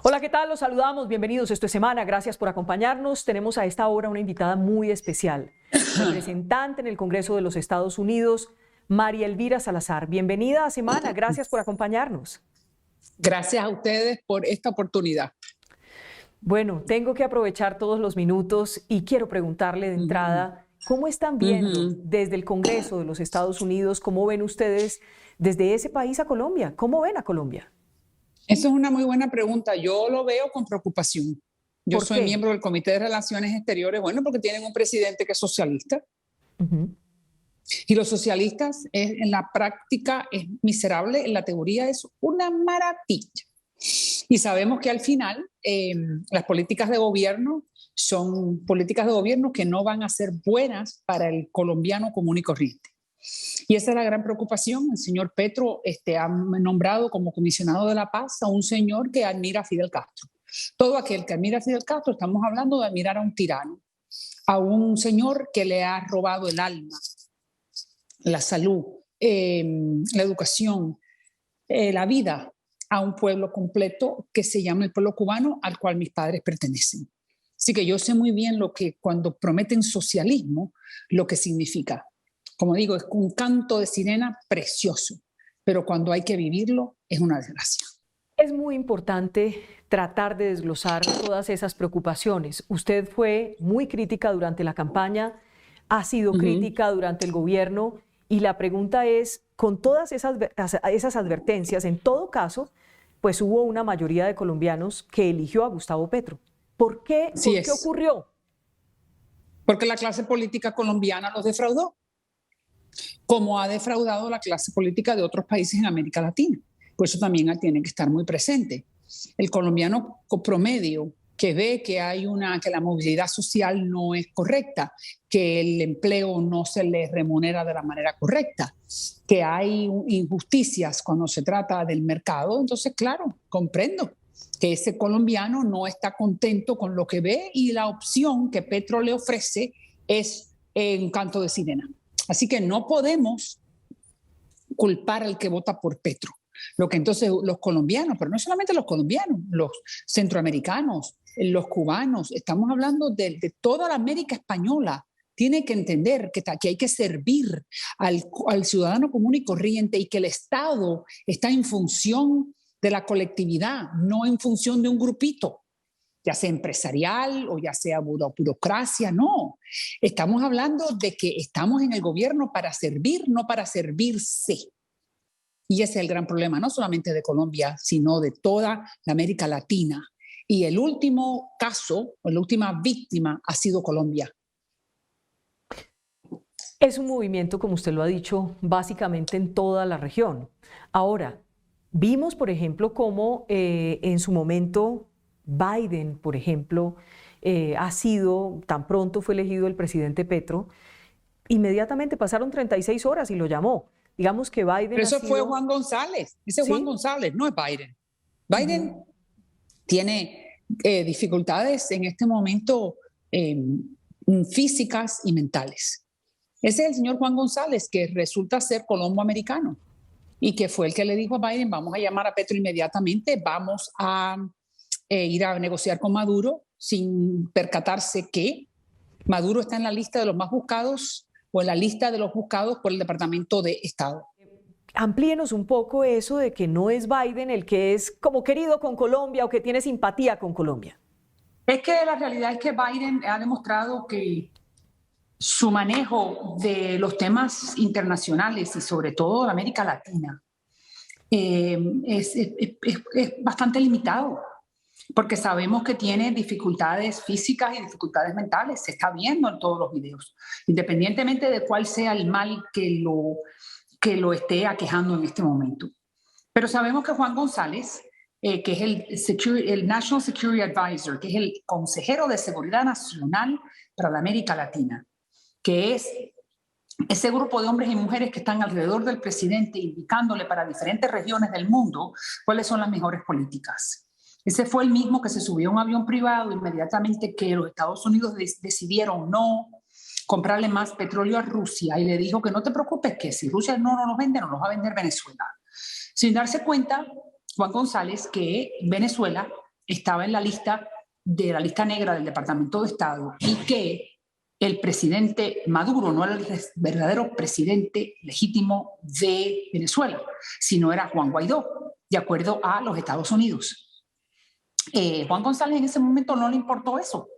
Hola, ¿qué tal? Los saludamos, bienvenidos. Esto es Semana, gracias por acompañarnos. Tenemos a esta hora una invitada muy especial, representante en el Congreso de los Estados Unidos, María Elvira Salazar. Bienvenida a Semana, gracias por acompañarnos. Gracias a ustedes por esta oportunidad. Bueno, tengo que aprovechar todos los minutos y quiero preguntarle de entrada, ¿cómo están viendo desde el Congreso de los Estados Unidos, cómo ven ustedes desde ese país a Colombia? ¿Cómo ven a Colombia? Esa es una muy buena pregunta. Yo lo veo con preocupación. Yo soy miembro del Comité de Relaciones Exteriores, bueno, porque tienen un presidente que es socialista. Y los socialistas en la práctica es miserable, en la teoría es una maravilla. Y sabemos que al final las políticas de gobierno son políticas de gobierno que no van a ser buenas para el colombiano común y corriente. Y esa es la gran preocupación. El señor Petro ha nombrado como comisionado de la paz a un señor que admira a Fidel Castro. Todo aquel que admira a Fidel Castro, estamos hablando de admirar a un tirano, a un señor que le ha robado el alma, la salud, la educación, la vida a un pueblo completo que se llama el pueblo cubano, al cual mis padres pertenecen. Así que yo sé muy bien lo que cuando prometen socialismo, lo que significa. Como digo, es un canto de sirena precioso, pero cuando hay que vivirlo es una desgracia. Es muy importante tratar de desglosar todas esas preocupaciones. Usted fue muy crítica durante la campaña, ha sido crítica durante el gobierno, y la pregunta es, con todas esas advertencias, en todo caso, pues hubo una mayoría de colombianos que eligió a Gustavo Petro. ¿Por qué? ¿Por qué ocurrió? Porque la clase política colombiana los defraudó, como ha defraudado la clase política de otros países en América Latina. Por eso también tiene que estar muy presente. El colombiano promedio que ve que que la movilidad social no es correcta, que el empleo no se le remunera de la manera correcta, que hay injusticias cuando se trata del mercado, entonces claro, comprendo que ese colombiano no está contento con lo que ve y la opción que Petro le ofrece es un canto de sirena. Así que no podemos culpar al que vota por Petro. Lo que entonces los colombianos, pero no solamente los colombianos, los centroamericanos, los cubanos, estamos hablando de toda la América española, tiene que entender que hay que servir al ciudadano común y corriente y que el Estado está en función de la colectividad, no en función de un grupito, ya sea empresarial o ya sea burocracia, no. Estamos hablando de que estamos en el gobierno para servir, no para servirse. Y ese es el gran problema, no solamente de Colombia, sino de toda la América Latina. Y el último caso, o la última víctima, ha sido Colombia. Es un movimiento, como usted lo ha dicho, básicamente en toda la región. Ahora, vimos, por ejemplo, cómo en su momento Biden, por ejemplo, tan pronto fue elegido el presidente Petro, inmediatamente pasaron 36 horas y lo llamó. Digamos que Biden. Pero eso fue Juan González, ese es Juan González, no es Biden. Biden tiene dificultades en este momento físicas y mentales. Ese es el señor Juan González, que resulta ser colombo-americano y que fue el que le dijo a Biden, vamos a llamar a Petro inmediatamente, vamos a ir a negociar con Maduro, sin percatarse que Maduro está en la lista de los más buscados o en la lista de los buscados por el Departamento de Estado. Amplíenos un poco eso de que no es Biden el que es como querido con Colombia o que tiene simpatía con Colombia. Es que la realidad es que Biden ha demostrado que su manejo de los temas internacionales y sobre todo de América Latina es bastante limitado, porque sabemos que tiene dificultades físicas y dificultades mentales, se está viendo en todos los videos, independientemente de cuál sea el mal que lo esté aquejando en este momento. Pero sabemos que Juan González, que es el National Security Advisor, que es el consejero de seguridad nacional para la América Latina, que es ese grupo de hombres y mujeres que están alrededor del presidente indicándole para diferentes regiones del mundo cuáles son las mejores políticas. Ese fue el mismo que se subió a un avión privado inmediatamente que los Estados Unidos decidieron no comprarle más petróleo a Rusia y le dijo que no te preocupes, que si Rusia no nos vende, nos va a vender Venezuela. Sin darse cuenta, Juan González, que Venezuela estaba en la lista negra del Departamento de Estado y que el presidente Maduro no era el verdadero presidente legítimo de Venezuela, sino era Juan Guaidó, de acuerdo a los Estados Unidos. Juan González en ese momento no le importó eso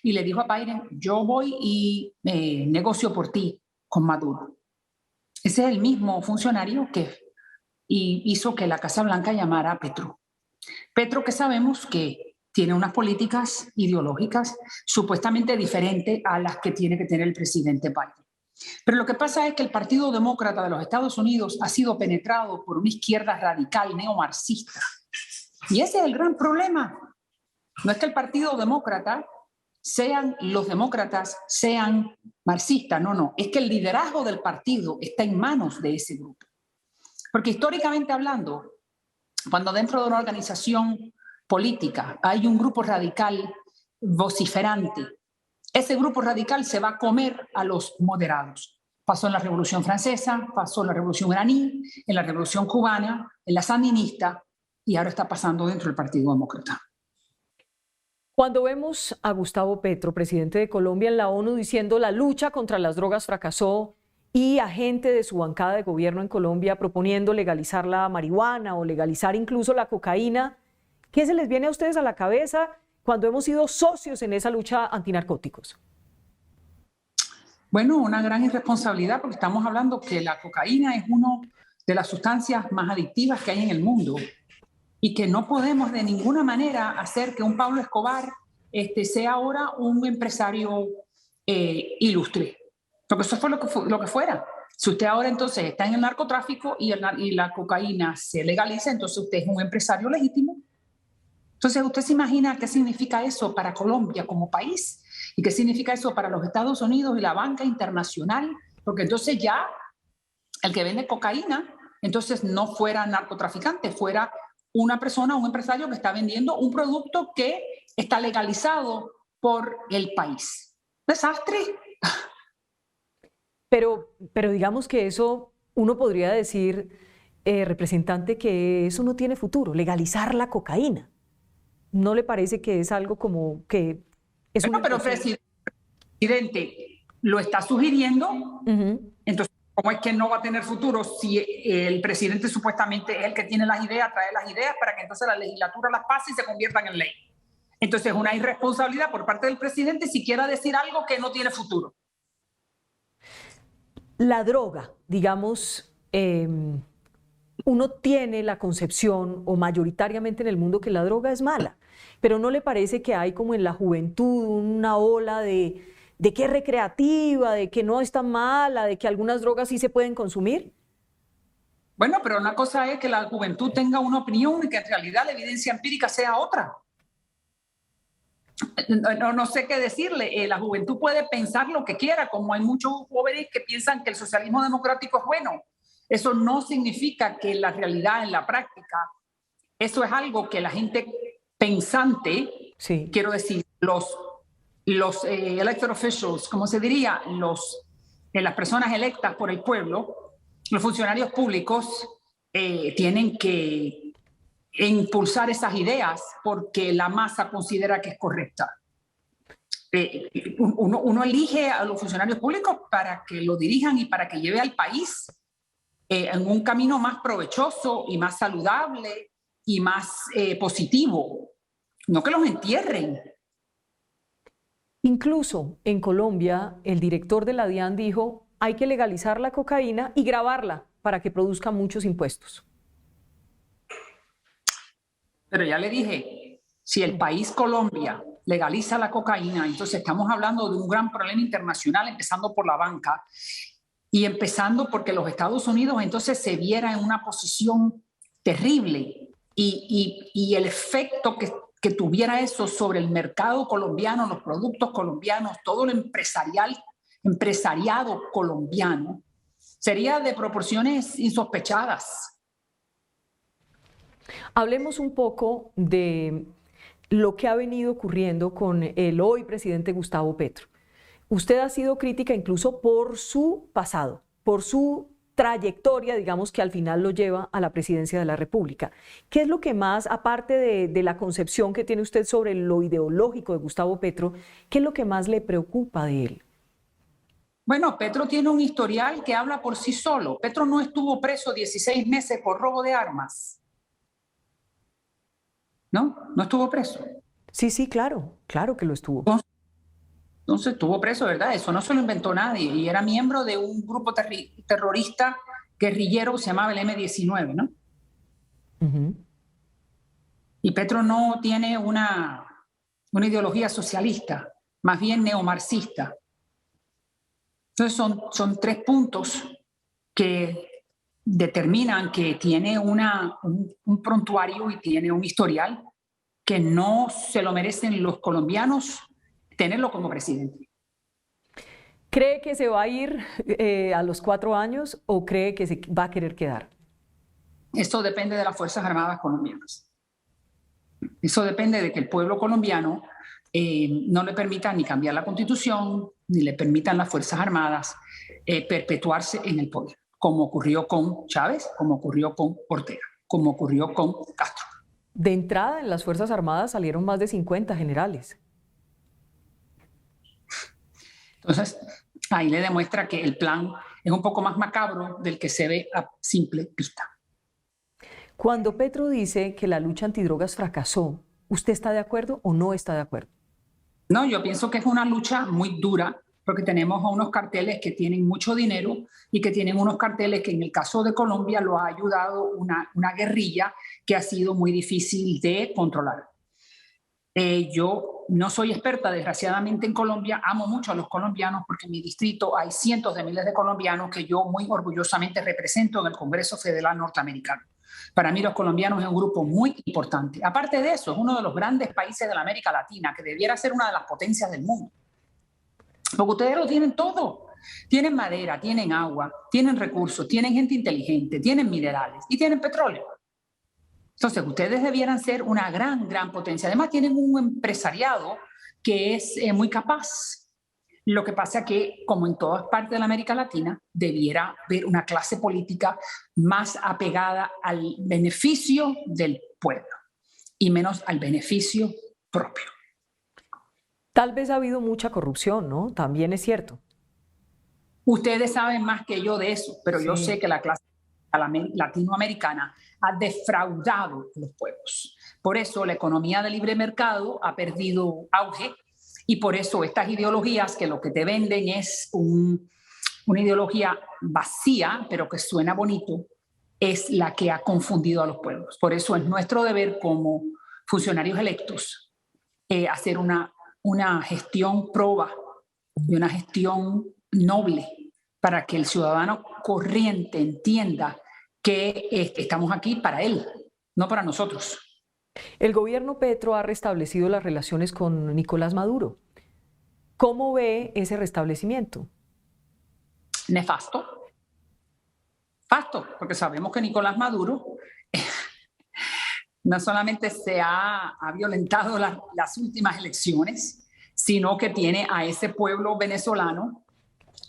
y le dijo a Biden, yo voy y negocio por ti con Maduro. Ese es el mismo funcionario que hizo que la Casa Blanca llamara a Petro. Petro, que sabemos que tiene unas políticas ideológicas supuestamente diferentes a las que tiene que tener el presidente Biden. Pero lo que pasa es que el Partido Demócrata de los Estados Unidos ha sido penetrado por una izquierda radical neomarxista. Y ese es el gran problema. No es que el Partido Demócrata los demócratas sean marxistas, no. Es que el liderazgo del partido está en manos de ese grupo. Porque históricamente hablando, cuando dentro de una organización política hay un grupo radical vociferante, ese grupo radical se va a comer a los moderados. Pasó en la Revolución Francesa, pasó en la Revolución iraní, en la Revolución Cubana, en la sandinista y ahora está pasando dentro del Partido Demócrata. Cuando vemos a Gustavo Petro, presidente de Colombia, en la ONU diciendo la lucha contra las drogas fracasó y a gente de su bancada de gobierno en Colombia proponiendo legalizar la marihuana o legalizar incluso la cocaína, ¿qué se les viene a ustedes a la cabeza cuando hemos sido socios en esa lucha antinarcóticos? Bueno, una gran irresponsabilidad porque estamos hablando que la cocaína es una de las sustancias más adictivas que hay en el mundo y que no podemos de ninguna manera hacer que un Pablo Escobar sea ahora un empresario ilustre. Porque eso fue lo que fuera. Si usted ahora entonces está en el narcotráfico y la cocaína se legaliza, entonces usted es un empresario legítimo. Entonces usted se imagina qué significa eso para Colombia como país y qué significa eso para los Estados Unidos y la banca internacional, porque entonces ya el que vende cocaína, entonces no fuera narcotraficante, fuera una persona, un empresario que está vendiendo un producto que está legalizado por el país. Desastre. Pero digamos que eso, uno podría decir, representante, que eso no tiene futuro, legalizar la cocaína. ¿No le parece que es algo como que es bueno, pero presidente lo está sugiriendo, entonces ¿cómo es que no va a tener futuro si el presidente supuestamente es el que tiene las ideas, trae las ideas para que entonces la legislatura las pase y se conviertan en ley? Entonces es una irresponsabilidad por parte del presidente siquiera decir algo que no tiene futuro. La droga, digamos, uno tiene la concepción, o mayoritariamente en el mundo, que la droga es mala, pero ¿no le parece que hay como en la juventud una ola de que es recreativa, de que no es tan mala, de que algunas drogas sí se pueden consumir? Bueno, pero una cosa es que la juventud tenga una opinión y que en realidad la evidencia empírica sea otra. No sé qué decirle. La juventud puede pensar lo que quiera, como hay muchos jóvenes que piensan que el socialismo democrático es bueno. Eso no significa que en la realidad, en la práctica, eso es algo que la gente pensante, sí. Quiero decir, los elected officials, como se diría, las personas electas por el pueblo, los funcionarios públicos tienen que impulsar esas ideas porque la masa considera que es correcta. Uno elige a los funcionarios públicos para que lo dirijan y para que lleve al país en un camino más provechoso y más saludable y más positivo, no que los entierren. Incluso en Colombia, el director de la DIAN dijo, hay que legalizar la cocaína y grabarla para que produzca muchos impuestos. Pero ya le dije, si el país Colombia legaliza la cocaína, entonces estamos hablando de un gran problema internacional, empezando por la banca y empezando porque los Estados Unidos entonces se viera en una posición terrible y el efecto que tuviera eso sobre el mercado colombiano, los productos colombianos, todo el empresariado colombiano, sería de proporciones insospechadas. Hablemos un poco de lo que ha venido ocurriendo con el hoy presidente Gustavo Petro. Usted ha sido crítica incluso por su pasado, por su trayectoria, digamos, que al final lo lleva a la presidencia de la República. ¿Qué es lo que más, aparte de la concepción que tiene usted sobre lo ideológico de Gustavo Petro, qué es lo que más le preocupa de él? Bueno, Petro tiene un historial que habla por sí solo. Petro no estuvo preso 16 meses por robo de armas. ¿No? No estuvo preso. Sí, sí, claro, claro que lo estuvo. Entonces estuvo preso, ¿verdad? Eso no se lo inventó nadie. Y era miembro de un grupo terrorista guerrillero que se llamaba el M-19, ¿no? Y Petro no tiene una ideología socialista, más bien neomarxista. Entonces son 3 puntos que determinan que tiene un prontuario y tiene un historial que no se lo merecen los colombianos tenerlo como presidente. ¿Cree que se va a ir a los 4 años o cree que se va a querer quedar? Esto depende de las Fuerzas Armadas colombianas. Eso depende de que el pueblo colombiano no le permita ni cambiar la Constitución, ni le permitan las Fuerzas Armadas perpetuarse en el poder, como ocurrió con Chávez, como ocurrió con Ortega, como ocurrió con Castro. De entrada, en las Fuerzas Armadas salieron más de 50 generales. Entonces, ahí le demuestra que el plan es un poco más macabro del que se ve a simple vista. Cuando Petro dice que la lucha antidrogas fracasó, ¿usted está de acuerdo o no está de acuerdo? No, yo pienso que es una lucha muy dura porque tenemos a unos carteles que tienen mucho dinero y que tienen unos carteles que en el caso de Colombia lo ha ayudado una guerrilla que ha sido muy difícil de controlar. Yo no soy experta, desgraciadamente, en Colombia. Amo mucho a los colombianos porque en mi distrito hay cientos de miles de colombianos que yo muy orgullosamente represento en el Congreso Federal Norteamericano. Para mí los colombianos es un grupo muy importante. Aparte de eso, es uno de los grandes países de la América Latina que debiera ser una de las potencias del mundo. Porque ustedes lo tienen todo. Tienen madera, tienen agua, tienen recursos, tienen gente inteligente, tienen minerales y tienen petróleo. Entonces, ustedes debieran ser una gran potencia. Además, tienen un empresariado que es muy capaz. Lo que pasa es que, como en todas partes de la América Latina, debiera haber una clase política más apegada al beneficio del pueblo y menos al beneficio propio. Tal vez ha habido mucha corrupción, ¿no? También es cierto. Ustedes saben más que yo de eso, pero sí. Yo sé que la clase latinoamericana ha defraudado a los pueblos. Por eso la economía de libre mercado ha perdido auge y por eso estas ideologías que lo que te venden es una ideología vacía, pero que suena bonito, es la que ha confundido a los pueblos. Por eso es nuestro deber como funcionarios electos hacer una gestión proba y una gestión noble para que el ciudadano corriente entienda que estamos aquí para él, no para nosotros. El gobierno Petro ha restablecido las relaciones con Nicolás Maduro. ¿Cómo ve ese restablecimiento? Nefasto. Nefasto, porque sabemos que Nicolás Maduro no solamente se ha violentado las últimas elecciones, sino que tiene a ese pueblo venezolano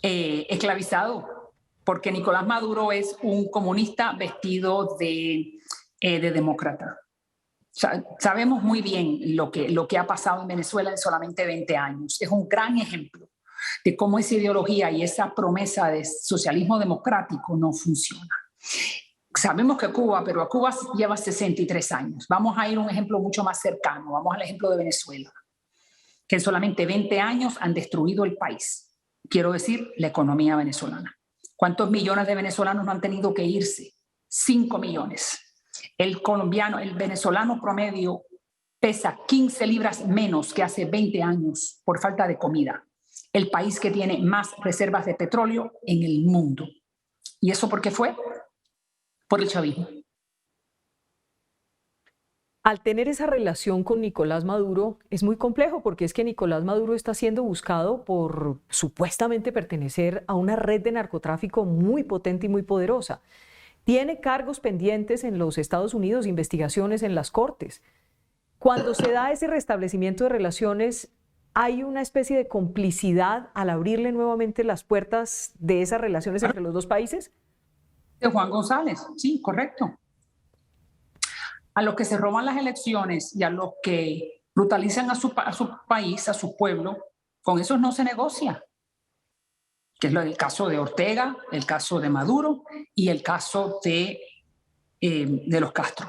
esclavizado, porque Nicolás Maduro es un comunista vestido de demócrata. Sabemos muy bien lo que ha pasado en Venezuela en solamente 20 años. Es un gran ejemplo de cómo esa ideología y esa promesa de socialismo democrático no funciona. Sabemos que Cuba, pero a Cuba lleva 63 años. Vamos a ir a un ejemplo mucho más cercano. Vamos al ejemplo de Venezuela, que en solamente 20 años han destruido el país. Quiero decir, la economía venezolana. ¿Cuántos millones de venezolanos no han tenido que irse? 5 millones. El venezolano promedio pesa 15 libras menos que hace 20 años por falta de comida. El país que tiene más reservas de petróleo en el mundo. ¿Y eso por qué fue? Por el chavismo. Al tener esa relación con Nicolás Maduro es muy complejo porque es que Nicolás Maduro está siendo buscado por supuestamente pertenecer a una red de narcotráfico muy potente y muy poderosa. Tiene cargos pendientes en los Estados Unidos, investigaciones en las cortes. Cuando se da ese restablecimiento de relaciones, ¿hay una especie de complicidad al abrirle nuevamente las puertas de esas relaciones entre los dos países? De Juan González, sí, correcto. A los que se roban las elecciones y a los que brutalizan a su país, a su pueblo, con esos no se negocia. Que es el caso de Ortega, el caso de Maduro y el caso de los Castro.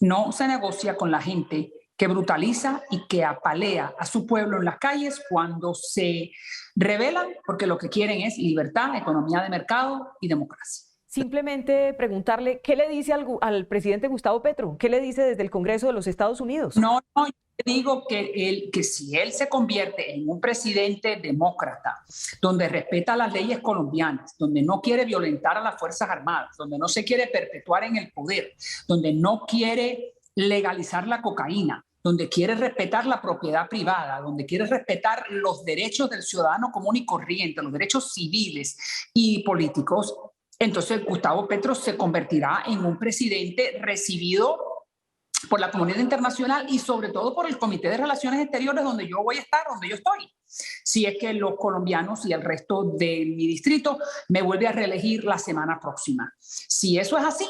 No se negocia con la gente que brutaliza y que apalea a su pueblo en las calles cuando se rebelan, porque lo que quieren es libertad, economía de mercado y democracia. Simplemente preguntarle, ¿qué le dice al presidente Gustavo Petro? ¿Qué le dice desde el Congreso de los Estados Unidos? No, yo digo que si él se convierte en un presidente demócrata, donde respeta las leyes colombianas, donde no quiere violentar a las Fuerzas Armadas, donde no se quiere perpetuar en el poder, donde no quiere legalizar la cocaína, donde quiere respetar la propiedad privada, donde quiere respetar los derechos del ciudadano común y corriente, los derechos civiles y políticos, entonces Gustavo Petro se convertirá en un presidente recibido por la comunidad internacional y sobre todo por el Comité de Relaciones Exteriores, donde yo voy a estar, donde yo estoy. Si es que los colombianos y el resto de mi distrito me vuelve a reelegir la semana próxima. Si eso es así,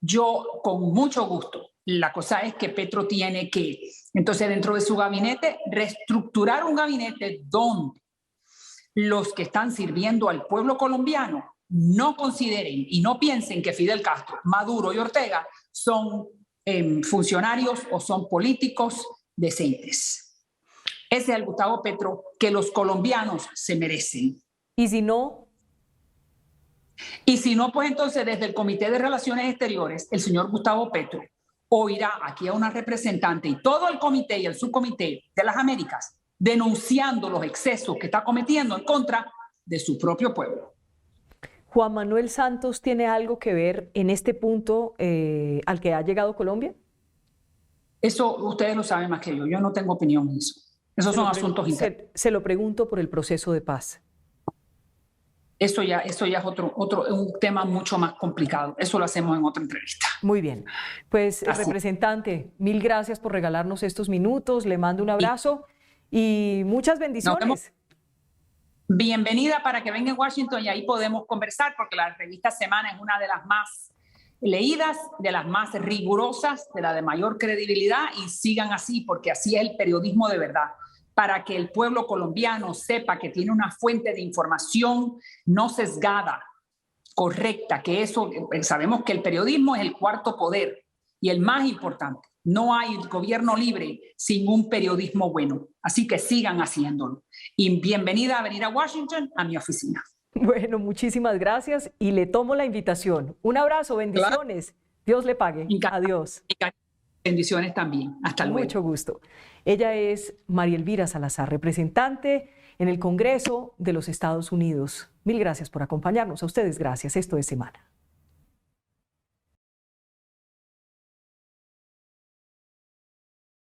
yo con mucho gusto. La cosa es que Petro tiene que, entonces dentro de su gabinete, reestructurar un gabinete donde los que están sirviendo al pueblo colombiano no consideren y no piensen que Fidel Castro, Maduro y Ortega son funcionarios o son políticos decentes. Ese es el Gustavo Petro que los colombianos se merecen. ¿Y si no? Y si no, pues entonces desde el Comité de Relaciones Exteriores, el señor Gustavo Petro oirá aquí a una representante y todo el comité y el subcomité de las Américas denunciando los excesos que está cometiendo en contra de su propio pueblo. ¿Juan Manuel Santos tiene algo que ver en este punto al que ha llegado Colombia? Eso ustedes lo saben más que yo. Yo no tengo opinión en eso. Esos son asuntos internos. Se lo pregunto por el proceso de paz. Eso ya es un tema mucho más complicado. Eso lo hacemos en otra entrevista. Muy bien. Pues, representante, mil gracias por regalarnos estos minutos. Le mando un abrazo y muchas bendiciones. Bienvenida para que venga a Washington y ahí podemos conversar, porque la revista Semana es una de las más leídas, de las más rigurosas, de la de mayor credibilidad, y sigan así, porque así es el periodismo de verdad, para que el pueblo colombiano sepa que tiene una fuente de información no sesgada, correcta, que eso, sabemos que el periodismo es el cuarto poder y el más importante. No hay gobierno libre sin un periodismo bueno. Así que sigan haciéndolo. Y bienvenida a venir a Washington, a mi oficina. Bueno, muchísimas gracias y le tomo la invitación. Un abrazo, bendiciones. Claro. Dios le pague. Adiós. Bendiciones también. Hasta luego. Mucho gusto. Ella es María Elvira Salazar, representante en el Congreso de los Estados Unidos. Mil gracias por acompañarnos. A ustedes gracias. Esto es Semana.